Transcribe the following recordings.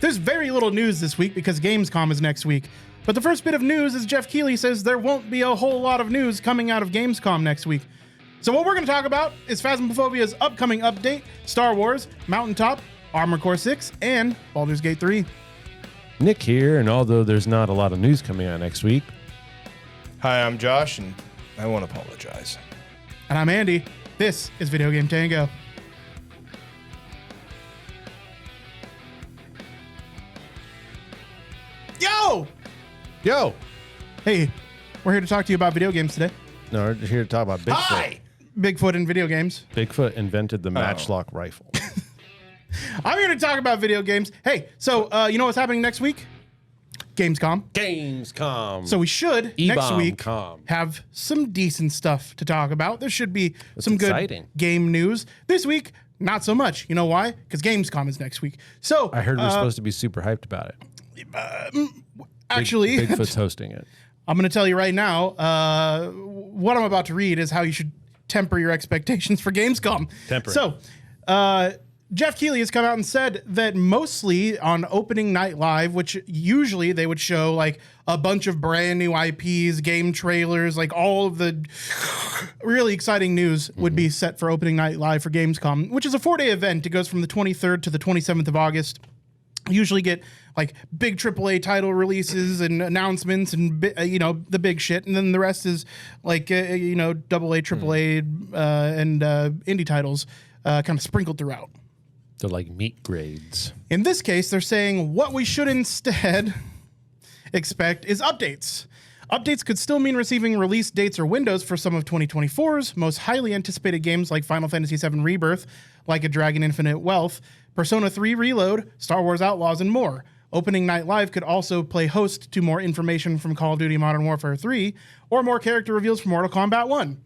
There's very little news this week because GamesCom is next week. But the first bit of news is Geoff Keighley says there won't be a whole lot of news coming out of GamesCom next week. So what we're going to talk about is Phasmophobia's upcoming update, Star Wars, Mountaintop, Armored Core 6, and Baldur's Gate 3. Nick here, and although there's not a lot of news coming out next week. Hi, I'm Josh, and I want to apologize. And I'm Andy. This is Video Game Tango. Yo! Hey, we're here to talk to you about video games today. No, we're here to talk about Bigfoot. Hi! Bigfoot and video games. Bigfoot invented the matchlock rifle. I'm here to talk about video games. Hey, so you know what's happening next week? Gamescom. GamesCom. So we should next week E-bomb.com. have some decent stuff to talk about. There should be some exciting. good game news. This week, not so much. You know why? Because Gamescom is next week. So I heard we're supposed to be super hyped about it. Actually, Bigfoot's hosting it. I'm going to tell you right now, what I'm about to read is how you should temper your expectations for Gamescom. Temper it. So, Geoff Keighley has come out and said that mostly on opening night live, which usually they would show like a bunch of brand new IPs, game trailers, like all of the really exciting news would be set for opening night live for Gamescom, which is a 4-day event. It goes from the 23rd to the 27th of August. Usually get like big AAA title releases and announcements and the big shit, and then the rest is like AA, AAA, and indie titles kind of sprinkled throughout. They're like meat grades. In this case, they're saying what we should instead expect is updates. Updates could still mean receiving release dates or windows for some of 2024's most highly anticipated games like Final Fantasy VII Rebirth, Like a Dragon Infinite Wealth, Persona 3 Reload, Star Wars Outlaws, and more. Opening Night Live could also play host to more information from Call of Duty Modern Warfare 3 or more character reveals from Mortal Kombat 1.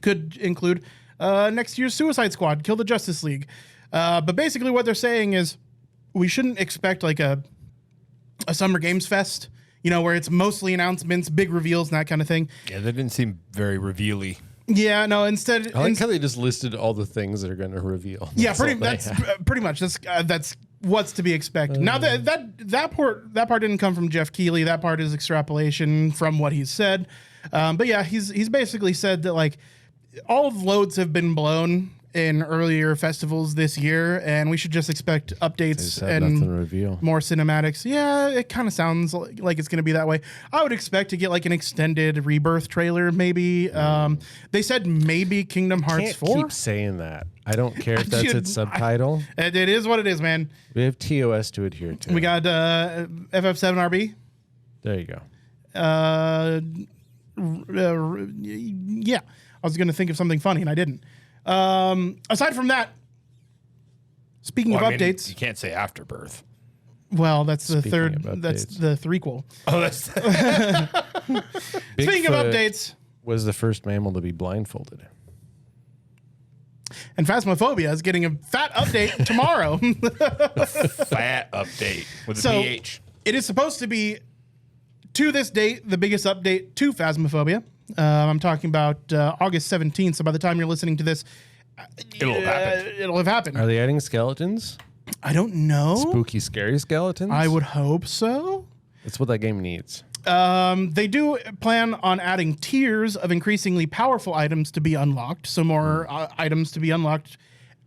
Could include next year's Suicide Squad, Kill the Justice League. But basically what they're saying is we shouldn't expect like a Summer Games Fest, where it's mostly announcements, big reveals, and that kind of thing. Yeah, that didn't seem very reveal-y. Yeah, no, instead... I like how they just listed all the things that are going to reveal. Yeah, that's pretty much. That's what's to be expected. Now, that part didn't come from Geoff Keighley. That part is extrapolation from what he's said. But yeah, he's basically said that like all of loads have been blown in earlier festivals this year, and we should just expect updates and more cinematics. Yeah, it kind of sounds like it's going to be that way. I would expect to get like an extended Rebirth trailer, maybe. They said maybe Kingdom Hearts 4. Keep saying that. I don't care if that's its subtitle. It is what it is, man. We have TOS to adhere to. We got FF7RB. There you go. Yeah, I was going to think of something funny, and I didn't. Aside from that, speaking of updates, you can't say Afterbirth. Well, that's the Speaking third. of That's updates. the threequel. Oh, that's Speaking of updates, was the first mammal to be blindfolded. and Phasmophobia is getting a fat update tomorrow. fat update with So- a PH. It is supposed to be, to this date, the biggest update to Phasmophobia. I'm talking about August 17th. So by the time you're listening to this, It'll have happened. It'll have happened. Are they adding skeletons? I don't know. Spooky, scary skeletons? I would hope so. That's what that game needs. They do plan on adding tiers of increasingly powerful items to be unlocked. So more items to be unlocked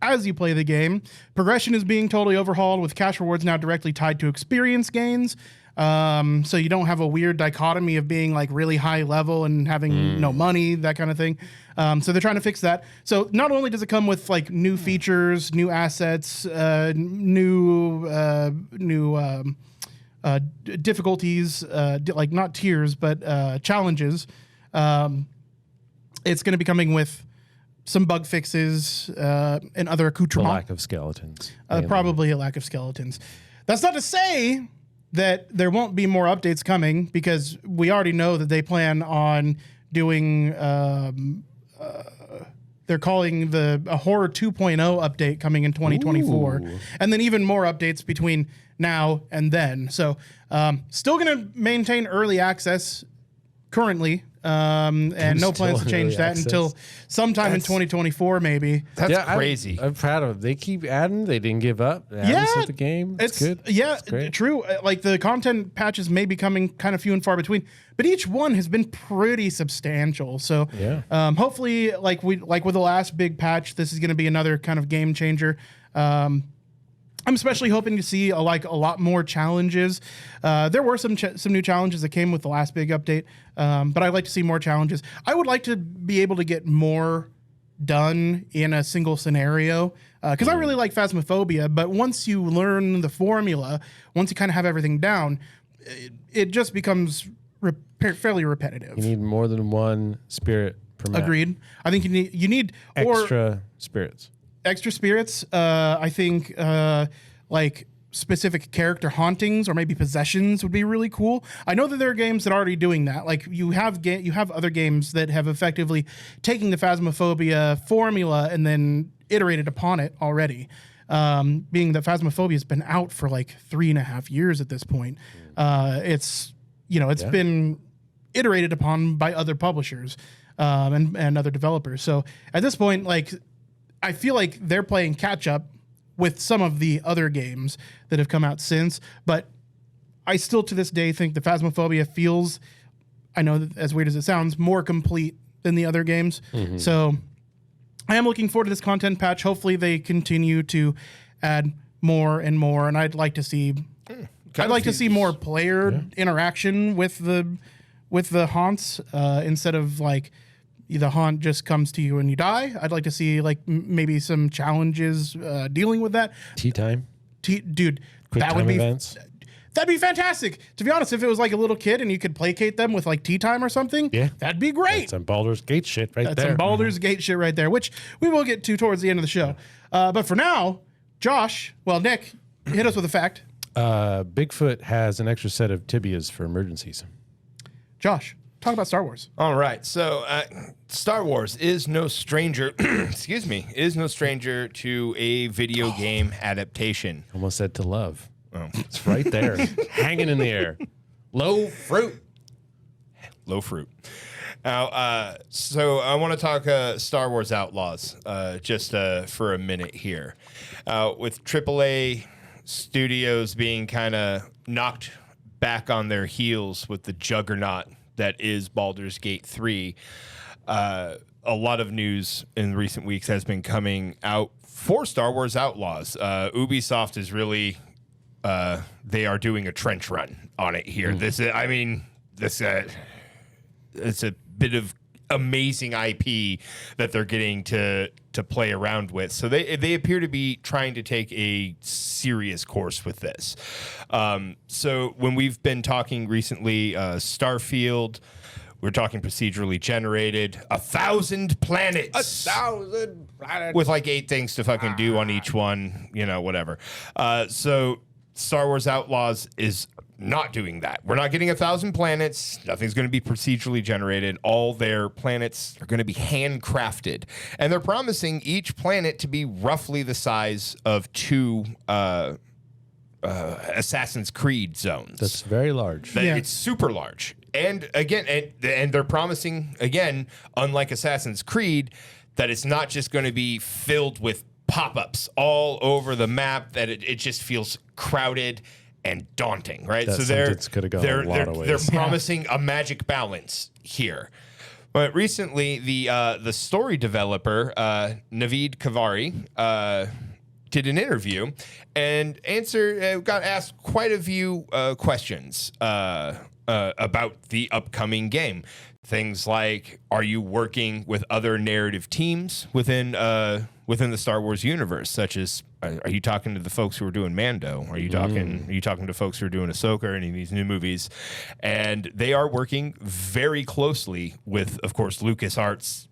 as you play the game. Progression is being totally overhauled with cash rewards now directly tied to experience gains. So you don't have a weird dichotomy of being like really high level and having no money, that kind of thing. So they're trying to fix that. So not only does it come with like new features, new assets, new difficulties, like not tiers, but challenges. It's going to be coming with some bug fixes and other The accoutrements. lack of skeletons. Probably a lack of skeletons. That's not to say that there won't be more updates coming, because we already know that they plan on doing they're calling a Horror 2.0 update coming in 2024. Ooh. And then even more updates between now and then. So still going to maintain early access currently and no plans to Still in change early that access. until sometime in 2024, maybe. That's crazy. I'm proud of them. They keep adding. They didn't give up. They haven't set the game. It's good. Yeah, It's great. true. Like the content patches may be coming kind of few and far between, but each one has been pretty substantial. So Yeah. hopefully, like with the last big patch, this is going to be another kind of game changer. I'm especially hoping to see a lot more challenges. There were some new challenges that came with the last big update, but I'd like to see more challenges. I would like to be able to get more done in a single scenario because I really like Phasmophobia. But once you learn the formula, once you kind of have everything down, it just becomes fairly repetitive. You need more than one spirit per map. Agreed. I think you need Extra spirits. extra spirits. I think like specific character hauntings or maybe possessions would be really cool. I know that there are games that are already doing that. Like you have other games that have effectively taken the Phasmophobia formula and then iterated upon it already. Being that Phasmophobia has been out for like 3.5 years at this point. It's been iterated upon by other publishers and other developers. So at this point, like, I feel like they're playing catch up with some of the other games that have come out since, but I still to this day think the Phasmophobia feels, I know that as weird as it sounds, more complete than the other games. So I am looking forward to this content patch. Hopefully they continue to add more and more, and I'd like to see more player interaction with the haunts instead of like the haunt just comes to you and you die. I'd like to see like maybe some challenges dealing with that. Tea time. Dude, Quick that time would be events. that'd be fantastic. To be honest, if it was like a little kid and you could placate them with like tea time or something, that'd be great. Some Baldur's Gate shit right That's there. some Baldur's Gate shit right there, which we will get to towards the end of the show. But for now, Nick, hit us with a fact. Bigfoot has an extra set of tibias for emergencies. Josh, talk about Star Wars. All right. So Star Wars is no stranger, is no stranger to a video game adaptation. Almost said to love. Oh. It's right there, hanging in the air. Low fruit. Now, so I want to talk Star Wars Outlaws just for a minute here. With AAA studios being kind of knocked back on their heels with the juggernaut that is Baldur's Gate 3, a lot of news in recent weeks has been coming out for Star Wars Outlaws. Ubisoft is really, they are doing a trench run on it here. It's a bit of amazing IP that they're getting to play around with. So they appear to be trying to take a serious course with this. So when we've been talking recently, Starfield, we're talking procedurally generated, 1,000 planets. 1,000 planets. With like 8 things to fucking do on each one, whatever. So Star Wars Outlaws is not doing that. We're not getting 1,000 planets. Nothing's going to be procedurally generated. All their planets are going to be handcrafted. And they're promising each planet to be roughly the size of 2 Assassin's Creed zones. That's very large. It's super large. And again, and they're promising, again, unlike Assassin's Creed, that it's not just going to be filled with pop-ups all over the map, that it just feels crowded and daunting, right? That sentence could have gone a lot of ways. They're promising a magic balance here. But recently, the story developer, Naveed Kavari, did an interview and got asked quite a few questions about the upcoming game. Things like, are you working with other narrative teams within the Star Wars universe, such as, are you talking to the folks who are doing Mando? Are you talking to folks who are doing Ahsoka or any of these new movies? And they are working very closely with, of course, LucasArts.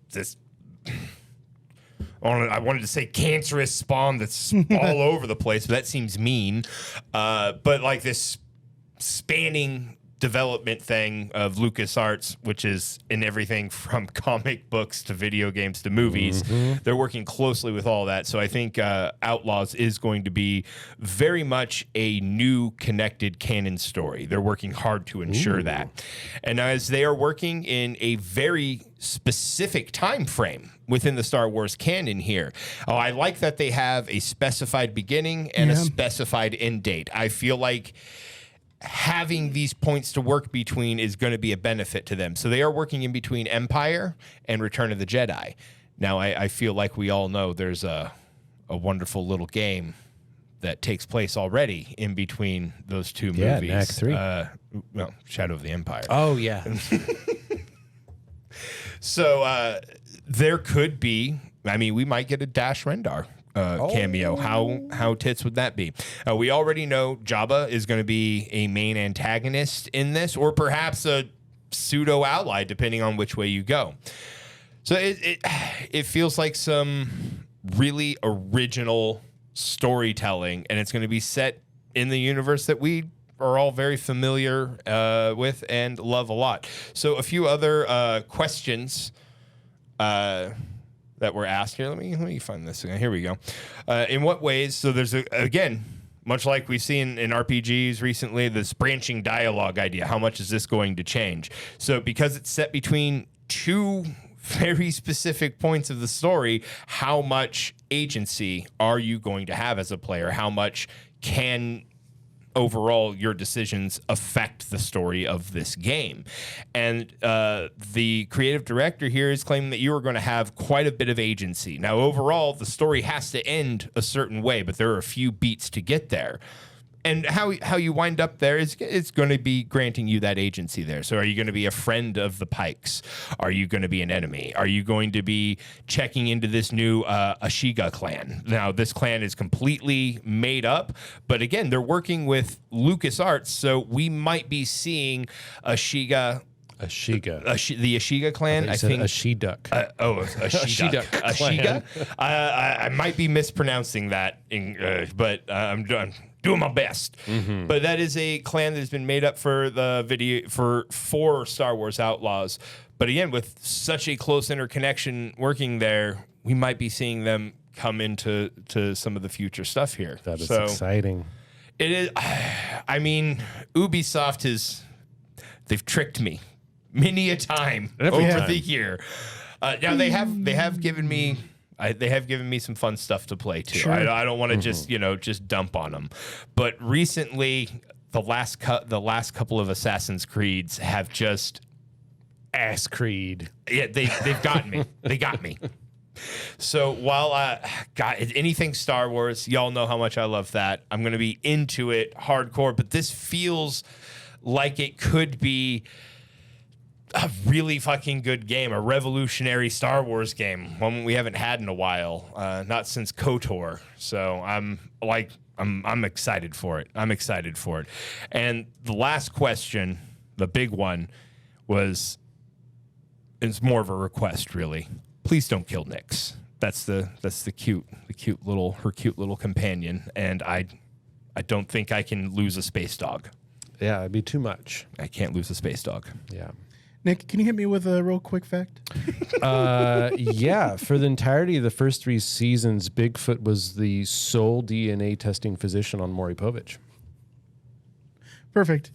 I wanted to say cancerous spawn that's all over the place, but that seems mean. But like this spanning development thing of LucasArts, which is in everything from comic books to video games to movies. They're working closely with all that. So I think Outlaws is going to be very much a new connected canon story. They're working hard to ensure that. And as they are working in a very specific time frame within the Star Wars canon here. I like that they have a specified beginning and a specified end date. I feel like having these points to work between is going to be a benefit to them. So they are working in between Empire and Return of the Jedi. Now, I feel like we all know there's a wonderful little game that takes place already in between those two movies. Yeah, Act 3. Well, Shadow of the Empire. Oh, yeah. So there could be, I mean, we might get a Dash Rendar cameo. How tits would that be? We already know Jabba is going to be a main antagonist in this, or perhaps a pseudo ally, depending on which way you go. So it feels like some really original storytelling, and it's going to be set in the universe that we are all very familiar with and love a lot. So a few other questions that were asked here. Let me find this again. Here we go. In what ways? So there's again, much like we've seen in RPGs recently, this branching dialogue idea. How much is this going to change? So because it's set between two very specific points of the story, how much agency are you going to have as a player? How much can overall your decisions affect the story of this game? And the creative director here is claiming that you are going to have quite a bit of agency. Now, overall, the story has to end a certain way, but there are a few beats to get there. And how you wind up there is it's going to be granting you that agency there. So are you going to be a friend of the Pikes? Are you going to be an enemy? Are you going to be checking into this new Ashiga clan? Now, this clan is completely made up, but again, they're working with LucasArts, so we might be seeing the Ashiga clan. I think a she-duck. A she-duck. Ashiga. I might be mispronouncing that, but I'm done. Doing my best. But that is a clan that has been made up for the video for Star Wars Outlaws. But again, with such a close interconnection working there, we might be seeing them come into some of the future stuff here. That is exciting. It is. I mean, Ubisoft they've tricked me many a time over the year. Now they have given me. They have given me some fun stuff to play too. Sure. I don't want to just dump on them, but recently the last couple of Assassin's Creeds have just ass Creed. Yeah, they've gotten me. They got me. So while anything Star Wars, y'all know how much I love that. I'm going to be into it hardcore, but this feels like it could be a really fucking good game, a revolutionary Star Wars game, one we haven't had in a while, not since KOTOR. So I'm excited for it. I'm excited for it. And the last question, the big one, it's more of a request, really. Please don't kill Nyx. That's the cute little companion, and I don't think I can lose a space dog. Yeah, it'd be too much. I can't lose a space dog. Yeah. Nick, can you hit me with a real quick fact? Yeah, for the entirety of the first 3 seasons, Bigfoot was the sole DNA testing physician on Maury Povich. Perfect.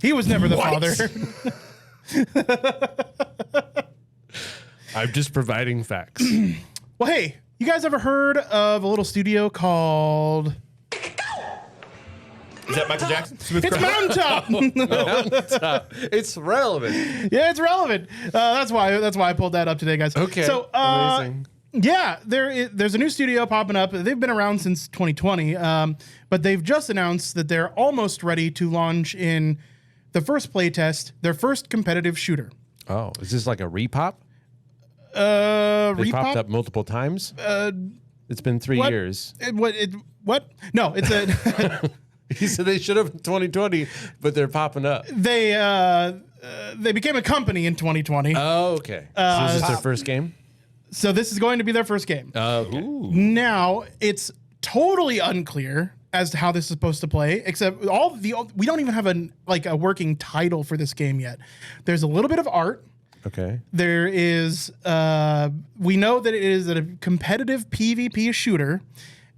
He was never the father. I'm just providing facts. Well, hey, you guys ever heard of a little studio called... Is that Michael Jackson? It's Mountaintop. Mountaintop. It's relevant. Yeah, it's relevant. That's why I pulled that up today, guys. Okay. So, amazing. Yeah, there's a new studio popping up. They've been around since 2020, but they've just announced that they're almost ready to launch in the first playtest their first competitive shooter. Oh, is this like a repop? They Repop? popped up multiple times. It's been 3 years. What? No, it's a. He said they should have in 2020, but they're popping up. They became a company in 2020. Oh, okay. So is this their first game? So this is going to be their first game. Ooh. Now it's totally unclear as to how this is supposed to play, except we don't even have a working title for this game yet. There's a little bit of art. Okay. There is, we know that it is a competitive PvP shooter,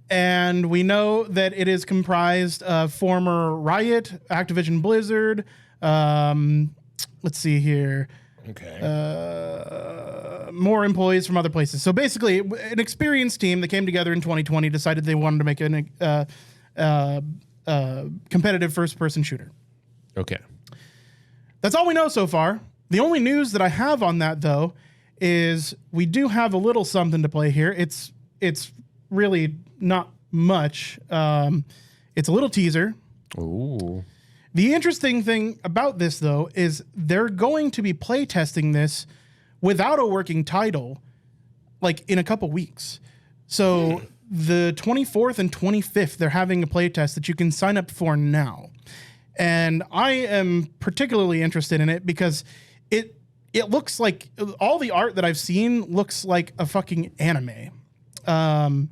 and we know that it is comprised of former Riot, Activision Blizzard, let's see here. Okay. More employees from other places. So basically, an experienced team that came together in 2020 decided they wanted to make a competitive first-person shooter. Okay. That's all we know so far. The only news that I have on that, though, is we do have a little something to play here. It's really not much. It's a little teaser. Ooh. The interesting thing about this, though, is they're going to be playtesting this without a working title, like in a couple weeks. So the 24th and 25th, they're having a playtest that you can sign up for now. And I am particularly interested in it because it looks like all the art that I've seen looks like a fucking anime. And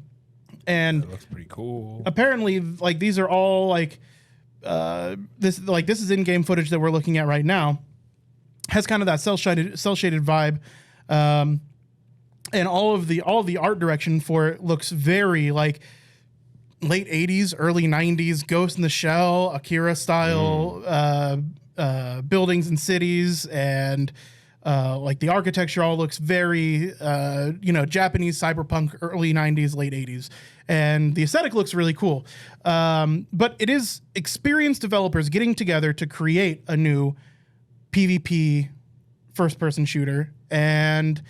That looks pretty cool. apparently, like, these are all like this is in-game footage that we're looking at right now. Has kind of that cel-shaded vibe, and all of the art direction for it looks very like late 80s, early 90s, Ghost in the Shell, Akira style buildings and cities, and like the architecture all looks very Japanese cyberpunk, early 90s, late 80s. And the aesthetic looks really cool. But it is experienced developers getting together to create a new PvP first-person shooter. And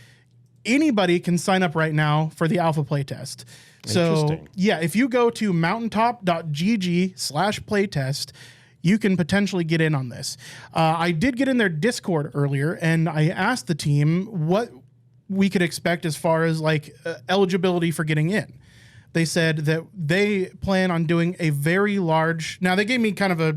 anybody can sign up right now for the alpha playtest. So, Interesting. yeah, if you go to mountaintop.gg/playtest, you can potentially get in on this. I did get in their Discord earlier, and I asked the team what we could expect as far as like eligibility for getting in. They said that they plan on doing a very large. Now they gave me kind of a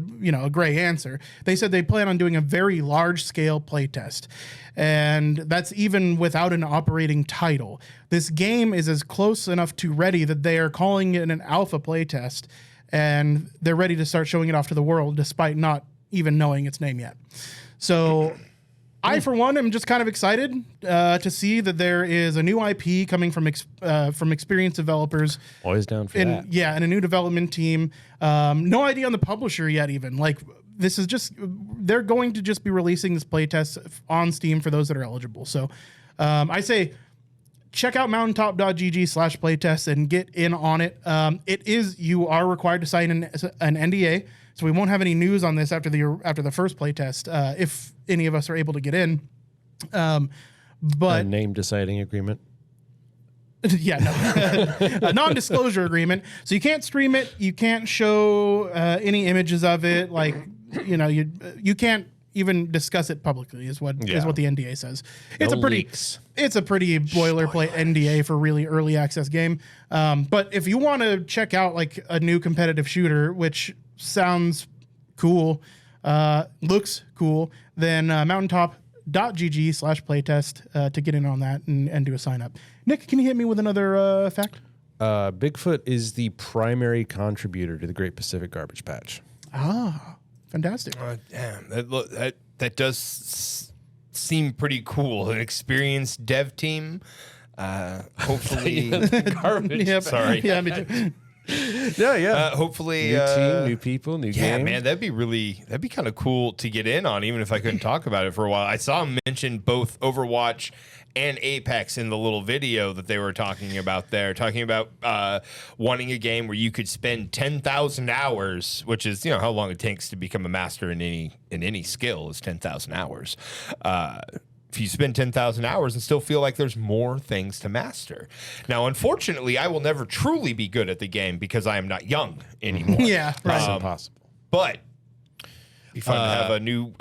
gray answer. They said they plan on doing a very large scale playtest, and that's even without an operating title. This game is as close enough to ready that they are calling it an alpha playtest, and they're ready to start showing it off to the world, despite not even knowing its name yet. So I, for one, am just kind of excited to see that there is a new IP coming from experienced developers. Always down for And that. yeah, and a new development team. No idea on the publisher yet, even. Like, this is just, they're going to just be releasing this playtest on Steam for those that are eligible. So I say check out mountaintop.gg/playtest and get in on it. You are required to sign an NDA. So we won't have any news on this after the first playtest, if any of us are able to get in. But A name deciding agreement. yeah, no, a non-disclosure agreement. So you can't stream it. You can't show any images of it. Like, you can't even discuss it publicly. Is what the NDA says. It's No a pretty leaks. It's a pretty boilerplate NDA for really early access game. But if you want to check out like a new competitive shooter, which sounds cool, looks cool, then mountaintop.gg/playtest to get in on that and do a sign up. Nick, can you hit me with another fact? Bigfoot is the primary contributor to the Great Pacific Garbage Patch. Ah, fantastic. Damn, that does seem pretty cool. An experienced dev team. Hopefully, Garbage. Yep. Sorry. Yeah, me too. Yeah. hopefully, New team, new people, new yeah, game. man, that'd be kind of cool to get in on, even if I couldn't talk about it for a while. I saw him mention both Overwatch and Apex in the little video that they were talking about there, talking about wanting a game where you could spend 10,000 hours, which is how long it takes to become a master in any skill is 10,000 hours. If you spend 10,000 hours and still feel like there's more things to master. Now, unfortunately, I will never truly be good at the game because I am not young anymore. Yeah, right. That's impossible. But it'd be fun to have a new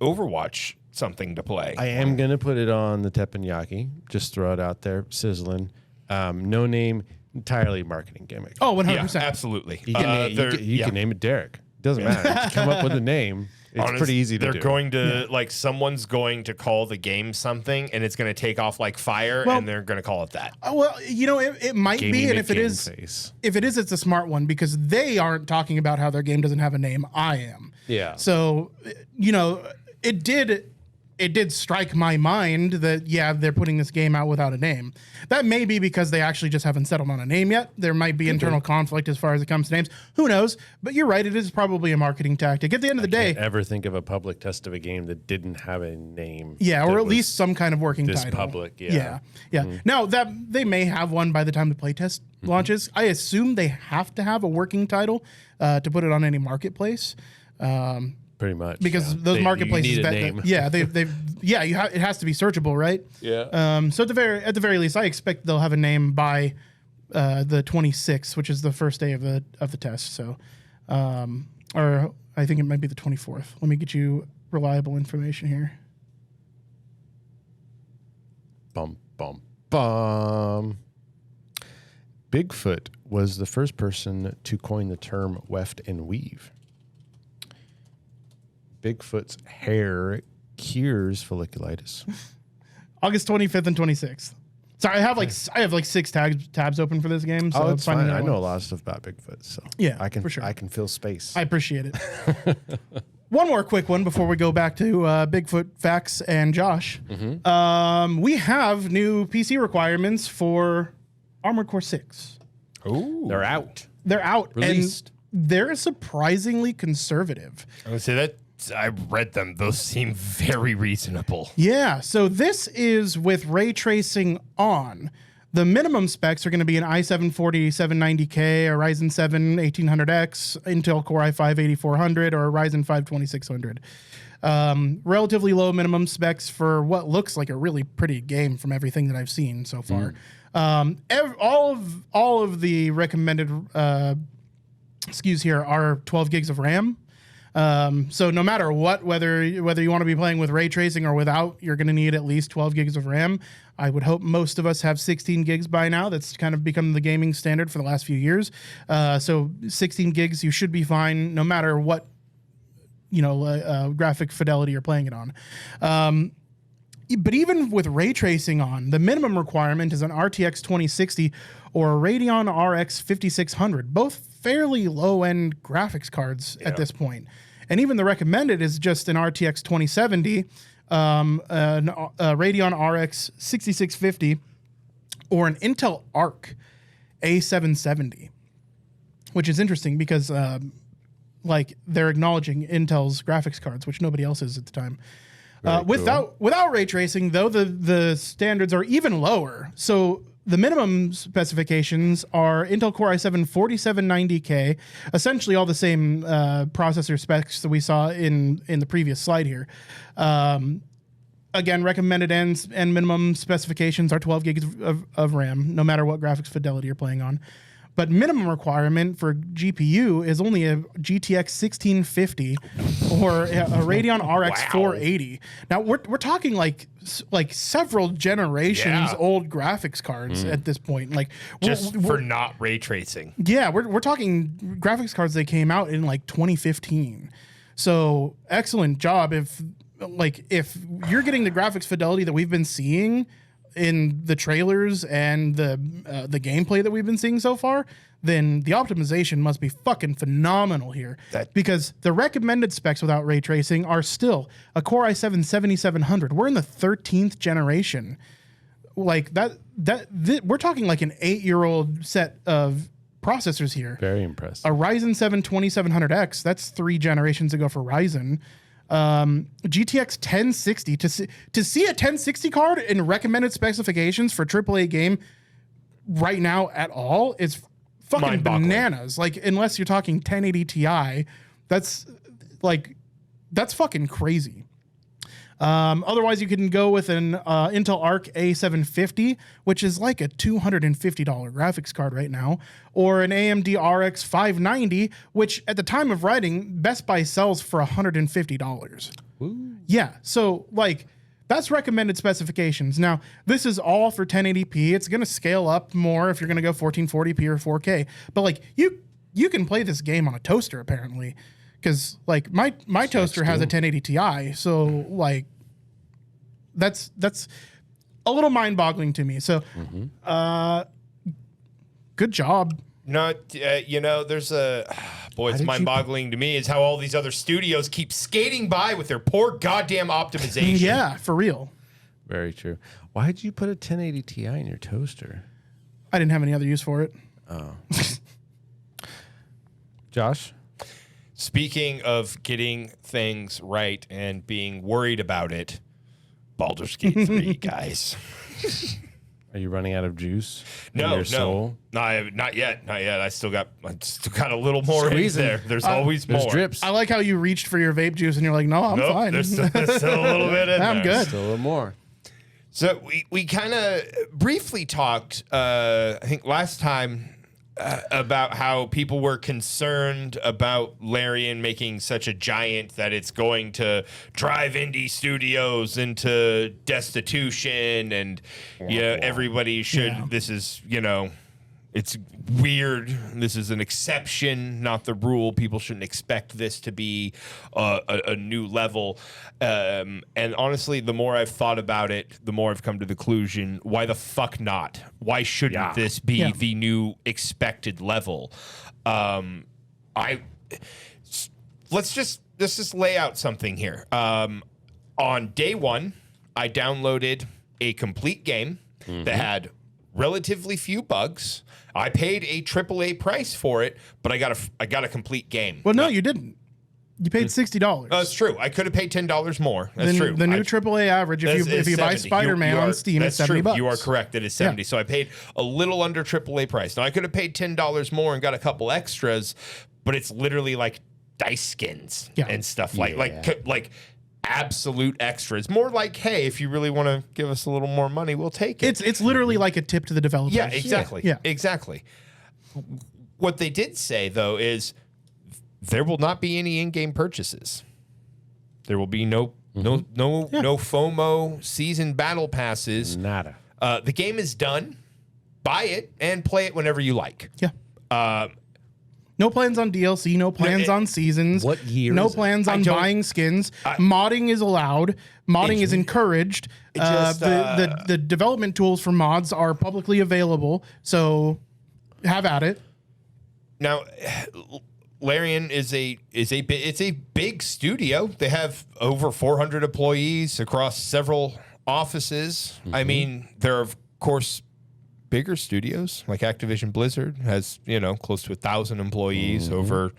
Overwatch something to play. I am going to put it on the teppanyaki. Just throw it out there, sizzling. No name, entirely marketing gimmick. Oh, Yeah, 100%. absolutely. You can, can name it Derek. Doesn't matter. Just come up with a name. It's pretty easy to do. They're going to like someone's going to call the game something, and it's going to take off like fire, Well, and they're going to call it that. Well, it might be, and if it is, it's a smart one because they aren't talking about how their game doesn't have a name. I am. Yeah. So, it did strike my mind that, they're putting this game out without a name. That may be because they actually just haven't settled on a name yet. There might be internal conflict as far as it comes to names. Who knows? But you're right. It is probably a marketing tactic. At the end of the day, ever think of a public test of a game that didn't have a name. Yeah, or at least some kind of working this title. Public, yeah. Now, that they may have one by the time the playtest launches. I assume they have to have a working title to put it on any marketplace. Pretty much, because those marketplaces, you need a name. it has to be searchable, right? Yeah. So at the very least, I expect they'll have a name by the 26th, which is the first day of the test. So, or I think it might be the 24th. Let me get you reliable information here. Bum bum bum. Bigfoot was the first person to coin the term weft and weave. Bigfoot's hair cures folliculitis. August 25th and 26th. Sorry, I have like 6 tabs open for this game. So it's fine. I know a lot of stuff about Bigfoot, so yeah, I can for sure. I can fill space. I appreciate it. One more quick one before we go back to Bigfoot facts and Josh. We have new PC requirements for Armored Core 6. Ooh, They're out. They're out. Released. And they're surprisingly conservative. I would say that I read them. Those seem very reasonable. Yeah. So this is with ray tracing on. The minimum specs are going to be an i7 4790K, a Ryzen 7 1800X, Intel Core i5 8400, or a Ryzen 5 2600. Relatively low minimum specs for what looks like a really pretty game from everything that I've seen so far. All of the recommended SKUs here are 12 gigs of RAM. So no matter what, whether you want to be playing with ray tracing or without, you're going to need at least 12 gigs of RAM. I would hope most of us have 16 gigs by now. That's kind of become the gaming standard for the last few years. So 16 gigs, you should be fine no matter what, graphic fidelity you're playing it on. But even with ray tracing on, the minimum requirement is an RTX 2060 or a Radeon RX 5600, both fairly low-end graphics cards at this point. And even the recommended is just an RTX 2070, a Radeon RX 6650, or an Intel Arc A770, which is interesting because they're acknowledging Intel's graphics cards, which nobody else is at the time. Without ray tracing, though, the standards are even lower. So the minimum specifications are Intel Core i7 4790K, essentially all the same processor specs that we saw in the previous slide here. Again, recommended and minimum specifications are 12 gigs of RAM, no matter what graphics fidelity you're playing on. But minimum requirement for GPU is only a GTX 1650 or a Radeon RX 480. Now we're talking like several generations old graphics cards at this point. Like just for not ray tracing. Yeah, we're talking graphics cards that came out in like 2015. So excellent job if you're getting the graphics fidelity that we've been seeing in the trailers and the gameplay that we've been seeing so far, then the optimization must be fucking phenomenal here. Because the recommended specs without ray tracing are still a Core i7 7700. We're in the 13th generation. Like we're talking like an 8-year-old set of processors here. Very impressive. A Ryzen 7 2700X, that's 3 generations ago for Ryzen. GTX 1060 to see a 1060 card in recommended specifications for AAA game right now at all is fucking bananas. Like unless you're talking 1080 Ti, that's fucking crazy. Otherwise, you can go with an Intel Arc A750, which is like a $250 graphics card right now, or an AMD RX 590, which at the time of writing, Best Buy sells for $150. Ooh. Yeah, so that's recommended specifications. Now, this is all for 1080p. It's going to scale up more if you're going to go 1440p or 4K. But you can play this game on a toaster apparently, because like my toaster has a 1080 Ti, so like that's a little mind-boggling to me. So, good job. No, there's it's mind-boggling to me is how all these other studios keep skating by with their poor goddamn optimization. Yeah, for real. Very true. Why did you put a 1080 Ti in your toaster? I didn't have any other use for it. Oh. Josh? Speaking of getting things right and being worried about it, Baldur's Gate 3, guys. Are you running out of juice? No, soul? No, not yet. I still got a little more in Squeezing. there. There's always There's more. drips. I like how you reached for your vape juice and you're like, no, I'm Nope, fine. There's still a little bit in there. I'm good. Still a little more. So we kind of briefly talked, I think last time, about how people were concerned about Larian making such a giant that it's going to drive indie studios into destitution, and everybody should. Yeah. This is it's weird. This is an exception, not the rule. People shouldn't expect this to be a new level. And honestly, the more I've thought about it, the more I've come to the conclusion, why the fuck not? Why shouldn't this be the new expected level? Let's just lay out something here. On day one, I downloaded a complete game that had relatively few bugs. I paid a AAA price for it, but I got a complete game. Well, no, you didn't. You paid $60. That's true. I could have paid $10 more. That's true. The new AAA average, if you buy 70. Spider-Man on Steam, it's $70. True. You are correct. It is 70. So I paid a little under AAA price. Now I could have paid $10 more and got a couple extras, but it's literally like dice skins and stuff like absolute extras. More like, hey, if you really want to give us a little more money, we'll take it. It's literally like a tip to the developers. Yeah, exactly. Yeah. Exactly. What they did say though is there will not be any in-game purchases. There will be no FOMO season battle passes. Nada. The game is done. Buy it and play it whenever you like. Yeah. No plans on DLC, no plans on seasons. What year No is it? plans on buying skins. Modding is allowed. Modding is encouraged. The development tools for mods are publicly available, so have at it. Now, Larian is a big studio. They have over 400 employees across several offices. I mean, there are of course bigger studios like Activision Blizzard has, close to 1,000 employees over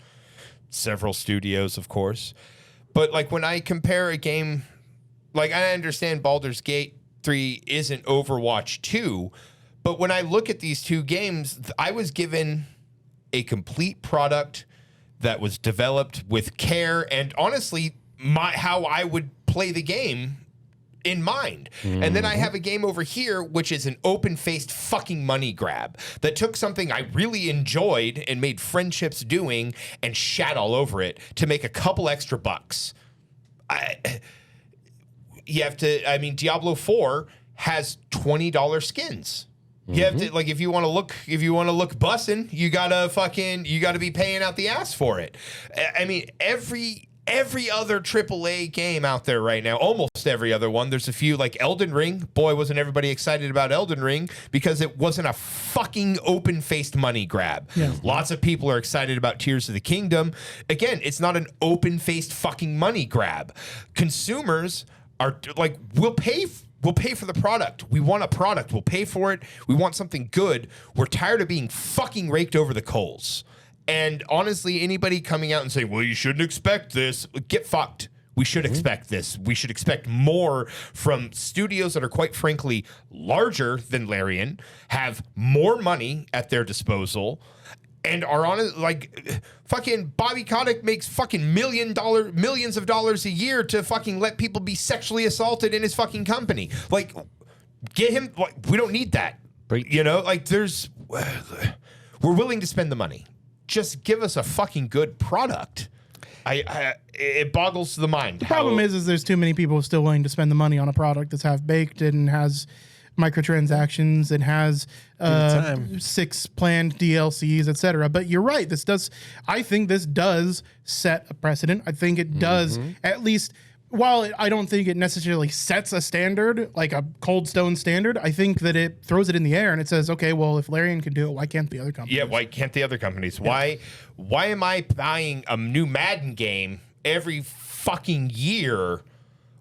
several studios, of course. But like when I compare a game, like I understand Baldur's Gate 3 isn't Overwatch 2, but when I look at these two games, I was given a complete product that was developed with care and honestly how I would play the game in mind. And then I have a game over here which is an open-faced fucking money grab that took something I really enjoyed and made friendships doing and shat all over it to make a couple extra bucks. Diablo 4 has $20 skins. You have to, like, if you want to look bussin', you gotta be paying out the ass for it. I mean, every other AAA game out there right now, almost every other one, there's a few like Elden Ring. Boy, wasn't everybody excited about Elden Ring because it wasn't a fucking open-faced money grab. Yeah. Lots of people are excited about Tears of the Kingdom. Again, it's not an open-faced fucking money grab. Consumers are like, we'll pay for the product. We want a product. We'll pay for it. We want something good. We're tired of being fucking raked over the coals. And honestly, anybody coming out and saying, well, you shouldn't expect this, get fucked. We should expect this. We should expect more from studios that are quite frankly larger than Larian, have more money at their disposal, and are on it like fucking Bobby Kotick makes fucking millions of dollars a year to fucking let people be sexually assaulted in his fucking company. Like, get him. Like, we don't need that. Right. We're willing to spend the money. Just give us a fucking good product. It boggles the mind. The problem is there's too many people still willing to spend the money on a product that's half baked and has microtransactions and has time. 6 planned DLCs, etc. But you're right. I think this does set a precedent. I think it does, at least, while I don't think it necessarily sets a standard, like a cold stone standard, I think that it throws it in the air and it says, okay, well, if Larian can do it, why can't the other companies? Yeah, why can't the other companies? Yeah. Why am I buying a new Madden game every fucking year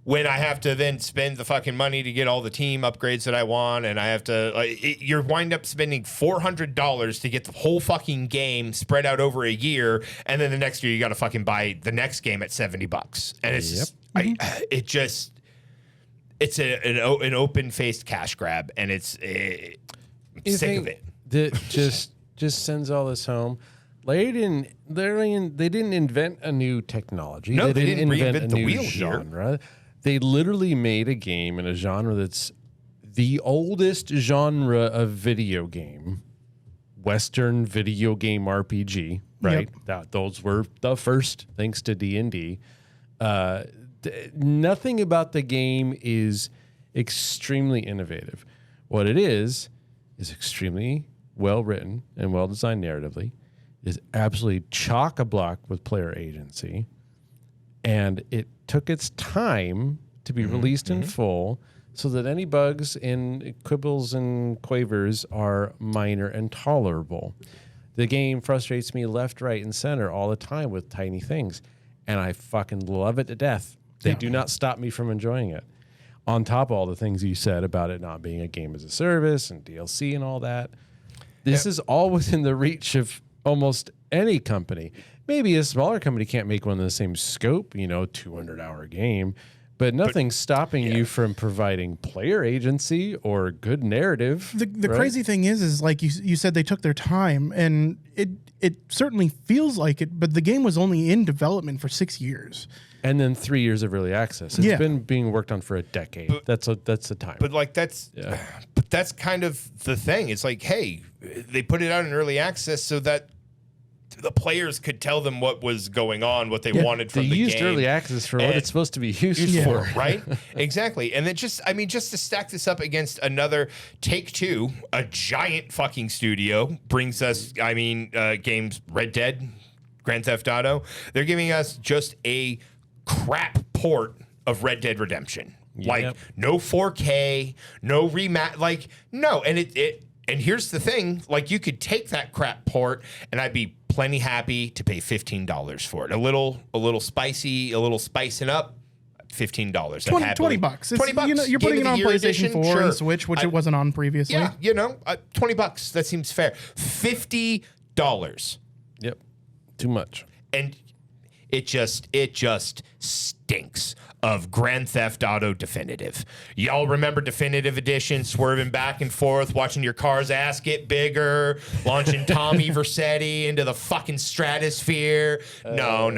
when I have to then spend the fucking money to get all the team upgrades that I want, and I have to, you're wind up spending $400 to get the whole fucking game spread out over a year, and then the next year you got to fucking buy the next game at $70, and it's just, it's an open-faced cash grab, and I'm sick of it. That just sends all this home. They didn't invent a new technology. No, they didn't invent reinvent a the new wheel genre. here. They literally made a game in a genre that's the oldest genre of video game, Western video game RPG, right? Those were the first, thanks to D&D. Nothing about the game is extremely innovative. What it is extremely well written and well designed narratively. Is absolutely chock-a-block with player agency, and it took its time to be released in full so that any bugs and quibbles and quavers are minor and tolerable. The game frustrates me left, right, and center all the time with tiny things, and I fucking love it to death. They do not stop me from enjoying it. On top of all the things you said about it not being a game as a service and DLC and all that, this is all within the reach of almost any company. Maybe a smaller company can't make one in the same scope, 200-hour game, but nothing's stopping you from providing player agency or good narrative. The crazy thing is like you said, they took their time, and it certainly feels like it, but the game was only in development for 6 years. And then 3 years of early access. It's been being worked on for a decade. That's the time. But that's kind of the thing. It's like, hey, they put it out in early access so that the players could tell them what was going on, what they wanted from the game. They used early access for what it's supposed to be used for. Right? Exactly. And then just to stack this up against another Take-Two, a giant fucking studio, brings us, games Red Dead, Grand Theft Auto. They're giving us just a crap port of Red Dead Redemption. Like, no 4K, no no. And and here's the thing, you could take that crap port and I'd be plenty happy to pay $15 for it. A little spicy, a little spicing up, $15. $20. $20. You're putting it on PlayStation 4 and Switch, which it wasn't on previously. Yeah, $20. That seems fair. $50. Yep. Too much. And it just stinks of Grand Theft Auto Definitive. Y'all remember Definitive Edition, swerving back and forth, watching your car's ass get bigger, launching Tommy Vercetti into the fucking stratosphere. No.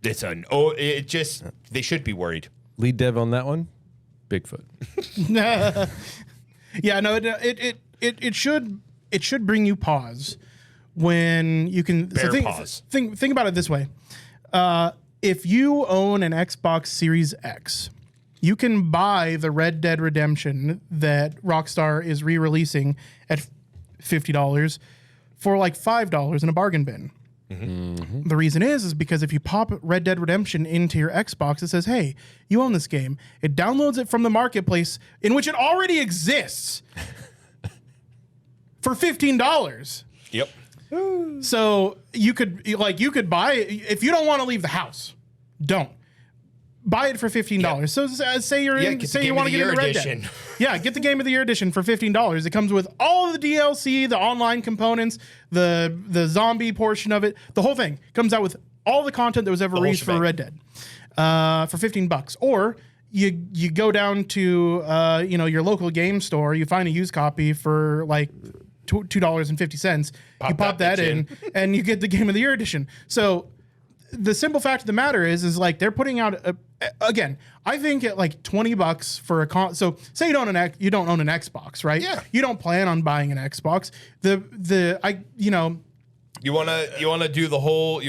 They should be worried. Lead dev on that one, Bigfoot. It should bring you pause when you can pause. Think about it this way. If you own an Xbox Series X, you can buy the Red Dead Redemption that Rockstar is re-releasing at $50 for like $5 in a bargain bin. Mm-hmm. The reason is because if you pop Red Dead Redemption into your Xbox, it says, hey, you own this game. It downloads it from the marketplace in which it already exists for $15. Yep. So you could buy it if you don't want to leave the house. Don't buy it for $15. Yep. So say you want to get into Red Dead. Yeah, get the Game of the Year edition for $15. It comes with all of the DLC, the online components, the zombie portion of it. The whole thing comes out with all the content that was ever released for Red Dead for $15. Or you go down to your local game store. You find a used copy for like $2.50. You pop that in and you get the Game of the Year edition. So the simple fact of the matter is like they're putting out again, I think at like $20 for a so say you don't own an Xbox, right? Yeah. You don't plan on buying an Xbox. You want to do the whole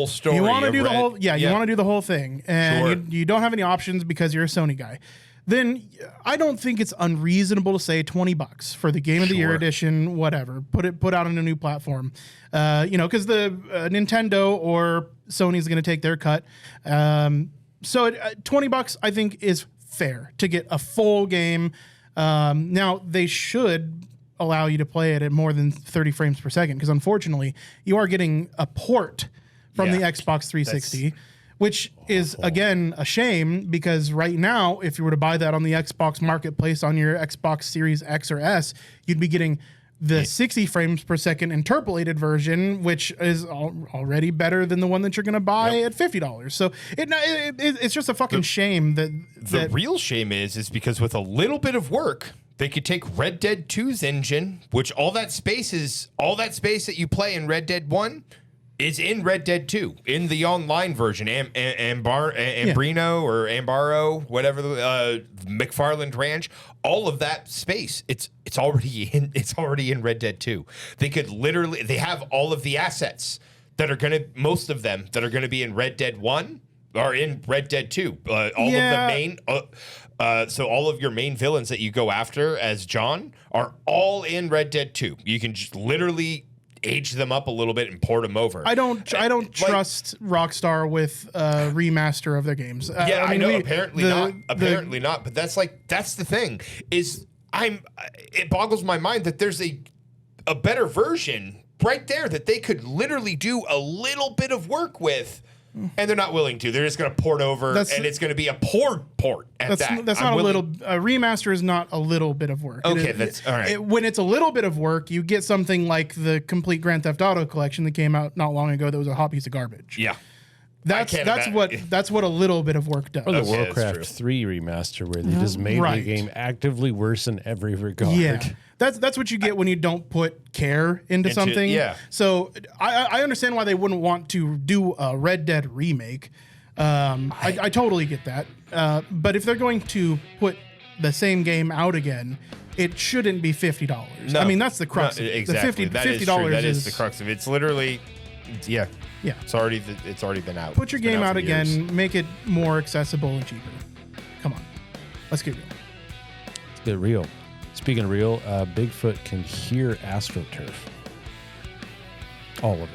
story. You want to do the whole thing, and you don't have any options because you're a Sony guy. then I don't think it's unreasonable to say $20 for the Game of the Year Sure. edition, whatever. Put out on a new platform, because the Nintendo or Sony's going to take their cut. So $20 I think is fair to get a full game. Now they should allow you to play it at more than 30 frames per second, because unfortunately you are getting a port from the Xbox 360. Which is, again, a shame, because right now, if you were to buy that on the Xbox Marketplace on your Xbox Series X or S, you'd be getting the 60 frames per second interpolated version, which is already better than the one that you're going to buy at $50. So it's just a fucking shame that... The real shame is because with a little bit of work, they could take Red Dead 2's engine, which all that space that you play in Red Dead 1... is in Red Dead 2 in the online version. Ambrino or Ambaro, whatever, McFarland Ranch, all of that space. It's already in Red Dead 2. They could literally, they have all of the assets that are most of them that are gonna be in Red Dead 1 are in Red Dead 2. All of the main. So all of your main villains that you go after as John are all in Red Dead 2. You can just literally age them up a little bit and port them over. I don't trust Rockstar with a remaster of their games. I know. Apparently not. But that's the thing is it boggles my mind that there's a better version right there that they could literally do a little bit of work with. And they're not willing to. They're just going to port over, and it's going to be a port at that. That's not a little. A remaster is not a little bit of work. Okay, that's all right. When it's a little bit of work, you get something like the complete Grand Theft Auto collection that came out not long ago. That was a hot piece of garbage. Yeah, that's what a little bit of work does. Or the Okay, that's Warcraft true. 3 remaster, where they just made the game actively worse in every regard. Yeah, that's what you get when you don't put care into something. Yeah. So I understand why they wouldn't want to do a Red Dead remake. I totally get that. But if they're going to put the same game out again, it shouldn't be $50. No, I mean, that's the crux. No, of it. exactly. The $50 is $50 that is the crux of it. It's literally, yeah. It's already been out. Put your It's been game out for again. years. Make it more accessible and cheaper. Come on, let's get real. Let's get real. Speaking of real, Bigfoot can hear AstroTurf. All of it.